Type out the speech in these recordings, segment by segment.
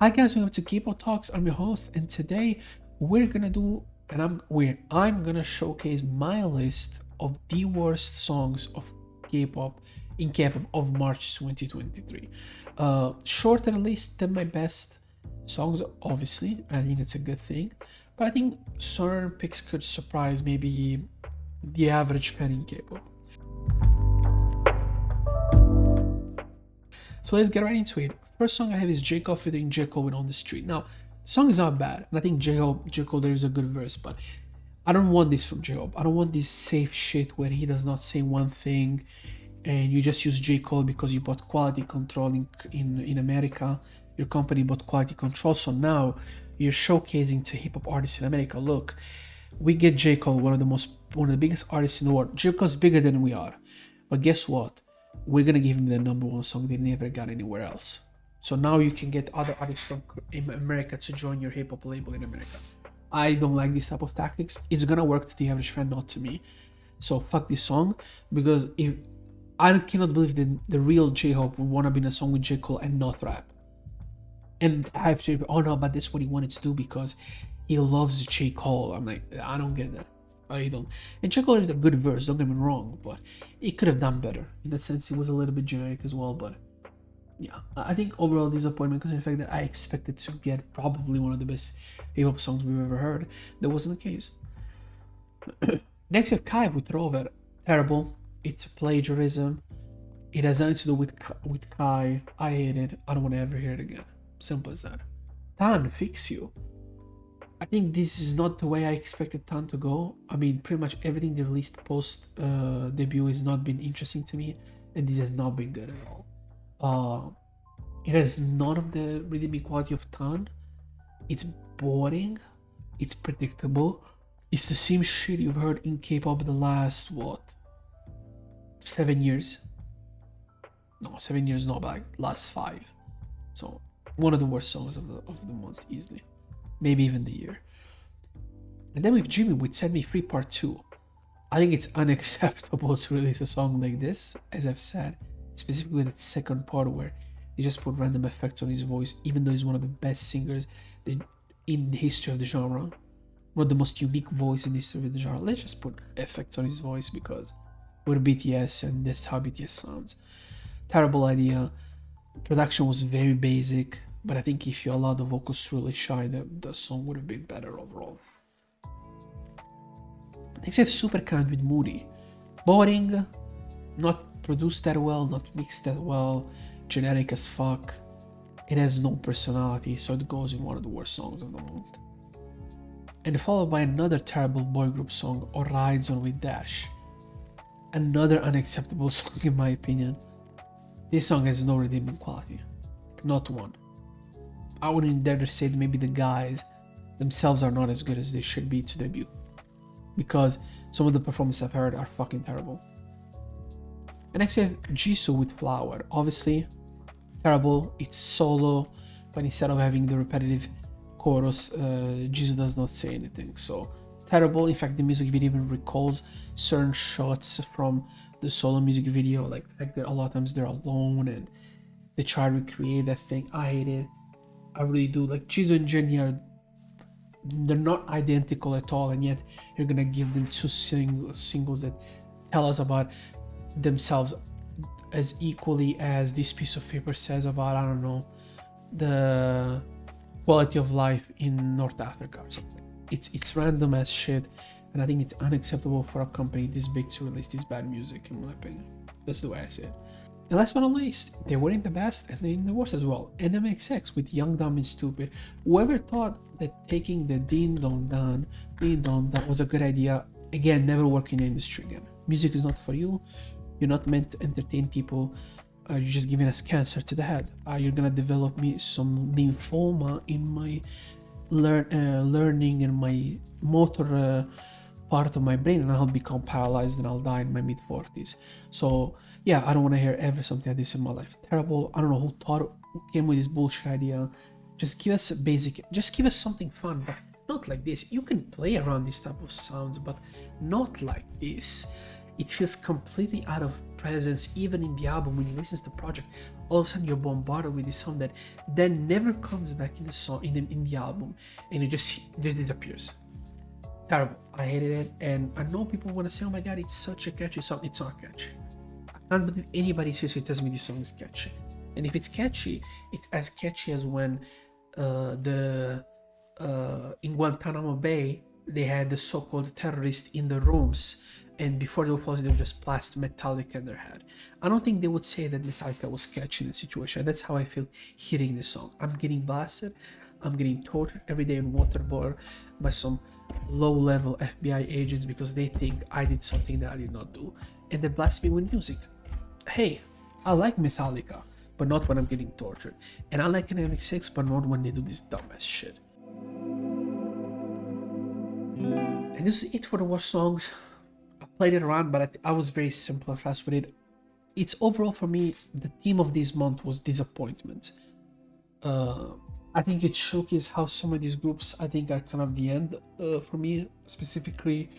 Hi guys, welcome to Kpop Talks. I'm your host, and today we're gonna do, I'm gonna showcase my list of the worst songs of K-pop in K-pop of March 2023. Shorter list than my best songs, obviously. I think it's a good thing, but I think certain picks could surprise maybe the average fan in K-pop. So let's get right into it. First song I have is J. Cole featuring J. Cole with On the Street. Now, the song is not bad, and I think J. Cole there is a good verse, but I don't want this from J. Cole. I don't want this safe shit where he does not say one thing and you just use J. Cole because you bought quality control in America. Your company bought quality control, so now you're showcasing to hip hop artists in America. Look, we get J. Cole, one of the biggest artists in the world. J. Cole's bigger than we are, but guess what? We're gonna give him the #1 song they never got anywhere else. So now you can get other artists from America to join your hip hop label in America. I don't like this type of tactics. It's gonna work to the average fan, not to me. So fuck this song, because if I cannot believe that the real J-Hope would wanna be in a song with J. Cole and not rap. And I have to, oh no, but that's what he wanted to do because he loves J. Cole. I'm like, I don't get that. I don't. And J. Cole is a good verse, don't get me wrong, but it could have done better. In that sense, it was a little bit generic as well, but yeah. I think overall disappointment because of the fact that I expected to get probably one of the best hip-hop songs we've ever heard. That wasn't the case. Next we have Kai with Rover. Terrible. It's plagiarism. It has nothing to do with Kai. I hate it. I don't want to ever hear it again. Simple as that. Tan, Fix You. I think this is not the way I expected Tan to go. I mean, pretty much everything they released post debut has not been interesting to me, and this has not been good at all. It has none of the rhythmic quality of Tan. It's boring. It's predictable. It's the same shit you've heard in K-pop the last 7 years. No, 7 years not, but like last 5. So one of the worst songs of the month easily. Maybe even the year. And then with JIMIN with Set Me Free Part 2. I think it's unacceptable to release a song like this, as I've said, specifically that second part where they just put random effects on his voice, even though he's one of the best singers in the history of the genre. One of the most unique voices in the history of the genre. Let's just put effects on his voice because we're BTS and that's how BTS sounds. Terrible idea. Production was very basic. But I think if you allow the vocals to really shine, the song would have been better overall. Next we have SUPERKIND with Moody. Boring, not produced that well, not mixed that well, generic as fuck. It has no personality, so it goes in one of the worst songs of the month. And followed by another terrible boy group song, Or Rides On With Dash. Another unacceptable song in my opinion. This song has no redeeming quality. Not one. I wouldn't dare to say that maybe the guys themselves are not as good as they should be to debut. Because some of the performances I've heard are fucking terrible. And next we have Jisoo with Flower. Obviously, terrible. It's solo, but instead of having the repetitive chorus, Jisoo does not say anything. So, terrible. In fact, the music video even recalls certain shots from the solo music video. Like the fact that a lot of times they're alone and they try to recreate that thing. I hate it. I really do. Like Jisoo and Jennie they're not identical at all, and yet you're gonna give them two singles that tell us about themselves as equally as this piece of paper says about, I don't know, the quality of life in North Africa or something. It's random as shit, and I think it's unacceptable for a company this big to release this bad music, in my opinion. That's the way I see it. And last but not least, they weren't the best and they're in the worst as well. NMIXX with Young, Dumb and Stupid. Whoever thought that taking the Ding Dong Dan was a good idea, again, never work in the industry again. Music is not for you. You're not meant to entertain people. You're just giving us cancer to the head. You're gonna develop me some lymphoma in my learning and my motor part of my brain, and I'll become paralyzed and I'll die in my mid-40s. So yeah, I don't want to hear ever something like this in my life. Terrible. I don't know who came with this bullshit idea. Just give us a basic, just give us something fun, but not like this. You can play around this type of sounds, but not like this. it feels completely out of presence. Even in the album, when you listen to the project, all of a sudden you're bombarded with this song that then never comes back in the song, in the album, and it just disappears. Terrible. I hated it, and I know people want to say, oh my god, it's such a catchy song. It's not catchy. I can't believe anybody seriously tells me this song is catchy. And if it's catchy, it's as catchy as when in Guantanamo Bay, they had the so-called terrorists in the rooms, and before they were falling, they would just blast Metallica in their head. I don't think they would say that Metallica was catchy in the situation. That's how I feel hearing this song. I'm getting blasted, I'm getting tortured every day in waterboard by some low-level FBI agents because they think I did something that I did not do, and they blast me with music. Hey, I like Metallica, but not when I'm getting tortured. And I like NMIXX, but not when they do this dumbass shit. And this is it for the worst songs. I played it around, but I was very simple and fast with it. It's overall for me, the theme of this month was disappointment. I think it showcased how some of these groups I think are kind of the end for me, specifically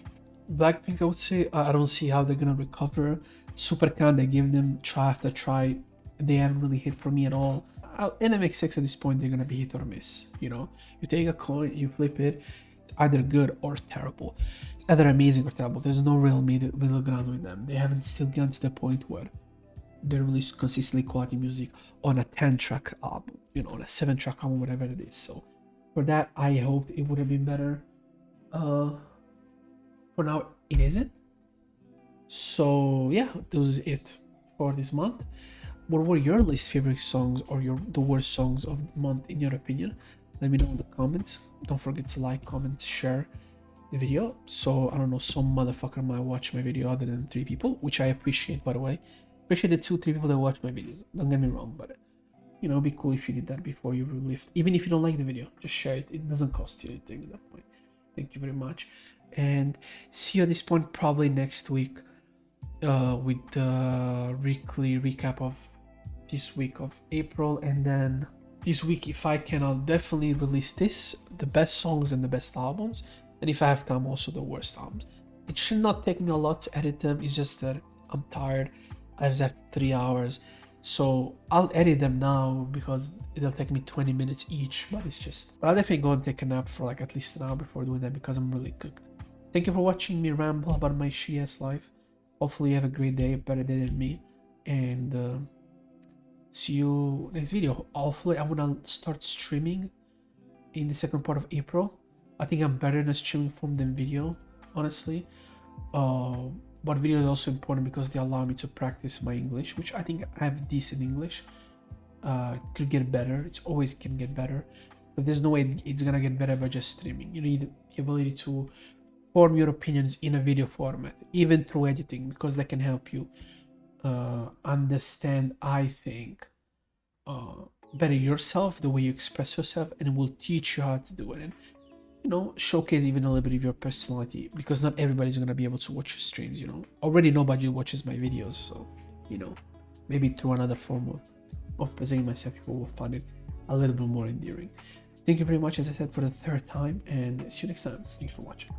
Blackpink. I would say I don't see how they're gonna recover. SUPERKIND, I give them try after try, they haven't really hit for me at all. NMIXX at this point, they're gonna be hit or miss. You know, you take a coin, you flip it, it's either good or terrible. It's either amazing or terrible. There's no real middle ground with them. They haven't still gotten to the point where they release consistently quality music on a 10-track album, you know, on a 7-track album, whatever it is. So for that, I hoped it would have been better. For now, it isn't. So yeah, that was it for this month. What were your least favorite songs or the worst songs of the month in your opinion? Let me know in the comments. Don't forget to like, comment, share the video. So I don't know, some motherfucker might watch my video other than 3 people, which I appreciate, by the way. Appreciate the 2-3 people that watch my videos. Don't get me wrong, but you know, it'd be cool if you did that before you released. Even if you don't like the video, just share it. It doesn't cost you anything at that point. Thank you very much, and see you at this point probably next week with the weekly recap of this week of April, and then this week, if I can, I'll definitely release the best songs and the best albums, and if I have time, also the worst albums. It should not take me a lot to edit them. It's just that I'm tired. I've had 3 hours, so I'll edit them now because it'll take me 20 minutes each, but I'll definitely go and take a nap for like at least an hour before doing that because I'm really cooked. Thank you for watching me ramble about my shitty-ass life. Hopefully you have a great day, a better day than me, and see you next video. Hopefully I want to start streaming in the second part of April. I think I'm better in a streaming form than video, honestly. But video is also important because they allow me to practice my English, which I think I have decent English. Could get better. It always can get better, but there's no way it's gonna get better by just streaming. You need the ability to form your opinions in a video format, even through editing, because that can help you understand, I think, better yourself, the way you express yourself, and it will teach you how to do it, and you know, showcase even a little bit of your personality, because not everybody's gonna be able to watch your streams. You know, already nobody watches my videos, so you know, maybe through another form of presenting myself, people will find it a little bit more endearing. Thank you very much, as I said, for the 3rd time, and see you next time. Thank you for watching.